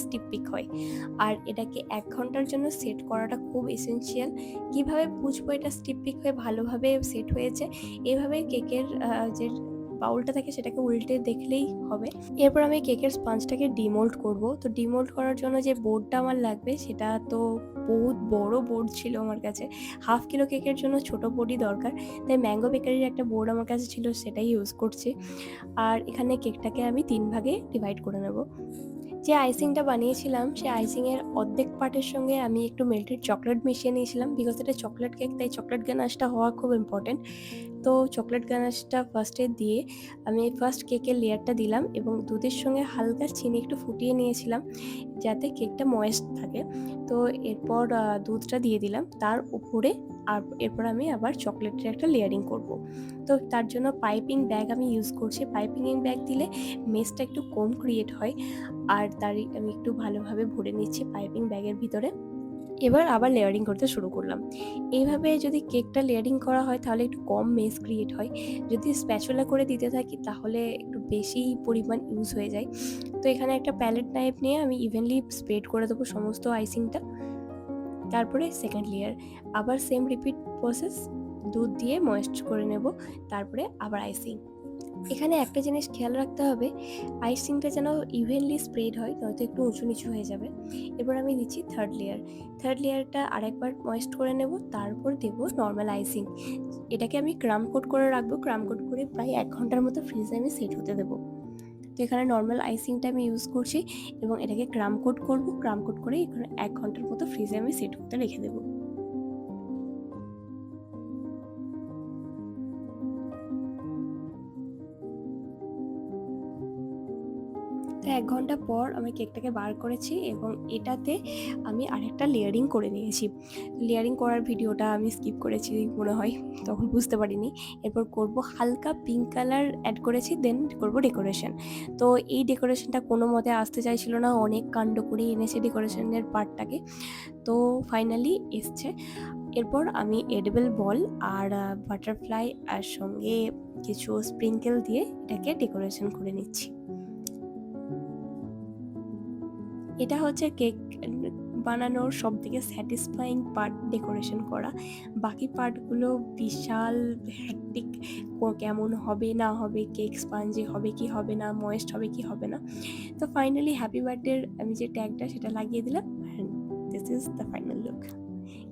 Steep pick হয়। আর এটাকে ১ ঘন্টার জন্য সেট করাটা খুব এসেনশিয়াল। কিভাবে বুঝবো এটা স্টিপ পিক হয়ে ভালোভাবে সেট হয়েছে? এভাবে কেকের যে বাউলটা থাকে সেটাকে উল্টে দেখলেই হবে। এরপর আমি কেকের স্পঞ্জটাকে ডিমোল্ড করব। তো ডিমোল্ড করার জন্য যে বোর্ডটা আমার লাগবে সেটা তো বহুত বড় বোর্ড ছিল আমার কাছে। 1/2 কিলো কেকের জন্য ছোট বোর্ডই দরকার। তাই ম্যাঙ্গো বেকারির একটা বোর্ড আমার কাছে ছিল, সেটাই ইউজ করছি। আর এখানে কেকটাকে আমি ৩ ভাগে ডিভাইড করে নেব। যে আইসিংটা বানিয়েছিলাম সেই আইসিংয়ের অর্ধেক পার্টের সঙ্গে আমি একটু মেল্টেড চকলেট মিশিয়ে নিয়েছিলাম, বিকজ এটা চকলেট কেক, তাই চকলেট গানাশটা হওয়া খুব ইম্পর্টেন্ট। তো চকলেট গানাশটা ফার্স্টে দিয়ে আমি ফার্স্ট কেকের লেয়ারটা দিলাম এবং দুধের সঙ্গে হালকা চিনি একটু ফুটিয়ে নিয়েছিলাম যাতে কেকটা ময়েস্ট থাকে। তো এরপর দুধটা দিয়ে দিলাম তার উপরে, আর এরপর আমি আবার চকলেটের একটা লেয়ারিং করব। তো তার জন্য পাইপিং ব্যাগ আমি ইউজ করছি। পাইপিং ব্যাগ দিলে মেসটা একটু কম ক্রিয়েট হয়। আর তারই আমি একটু ভালোভাবে ভরে নিচ্ছি পাইপিং ব্যাগের ভিতরে। এবার আবার লেয়ারিং করতে শুরু করলাম। এইভাবে যদি কেকটা লেয়ারিং করা হয় তাহলে একটু কম মেস ক্রিয়েট হয়। যদি স্প্যাচুলা করে দিতে থাকি তাহলে একটু বেশি পরিমাণ ইউজ হয়ে যায়। তো এখানে একটা প্যালেট নাইফ নিয়ে আমি ইভেনলি স্প্রেড করে দেবো সমস্ত আইসিংটা। তারপরে সেকেন্ড লেয়ার আবার সেম রিপিট প্রসেস, দুধ দিয়ে ময়েস্ট করে নেব, তারপরে আবার আইসিং। এখানে একটা জিনিস খেয়াল রাখতে হবে, আইসিংটা যেন ইভেনলি স্প্রেড হয়, নয়তো একটু উঁচু নিচু হয়ে যাবে। এবার আমি দিচ্ছি থার্ড লেয়ার। থার্ড লেয়ারটা আরেকবার ময়েস্ট করে নেব, তারপর দেব নর্মাল আইসিং। এটাকে আমি ক্রাম কোট করে রাখবো, ক্রাম কোট করে প্রায় 1 ঘন্টার মতো ফ্রিজে আমি সেট হতে দেবো। তো এখানে নর্মাল আইসিংটা আমি ইউজ করছি এবং এটাকে ক্রাম কোট করবো, ক্রাম কোট করে এখানে 1 ঘন্টার মতো ফ্রিজে আমি সেট হতে রেখে দেবো। তো 1 ঘন্টা পর আমি কেকটাকে বার করেছি এবং এটাতে আমি আরেকটা লেয়ারিং করে নিয়েছি। লেয়ারিং করার ভিডিওটা আমি স্কিপ করেছি মনে হয়, তখন বুঝতে পারিনি। এরপর করব হালকা পিঙ্ক কালার অ্যাড করেছি, দেন করব ডেকোরেশন। তো এই ডেকোরেশনটা কোনো মতে আসতে চাইছিল না, অনেক কাণ্ড করে এনেছে ডেকোরেশনের পার্টটাকে। তো ফাইনালি এসছে। এরপর আমি এডিবল বল আর বাটারফ্লাই আর সঙ্গে কিছু স্প্রিঙ্কেল দিয়ে এটাকে ডেকোরেশন করে নিচ্ছি। এটা হচ্ছে কেক বানানোর সবথেকে স্যাটিসফাইং পার্ট, ডেকোরেশন করা। বাকি পার্টগুলো বিশাল হ্যাকটিক, কেমন হবে না হবে, কেক স্পঞ্জি হবে কি হবে না, ময়েস্ট হবে কি হবে না। তো ফাইনালি হ্যাপি বার্থডের আমি যে ট্যাগটা সেটা লাগিয়ে দিলাম, and this is the final look.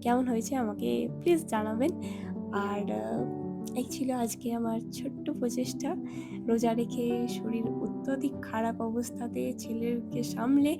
কেমন হয়েছে আমাকে প্লিজ জানাবেন। আর এই ছিল আজকে আমার ছোট্ট প্রচেষ্টা। রোজা রেখে শরীর অত্যধিক খারাপ অবস্থাতে ছেলেকে সামলে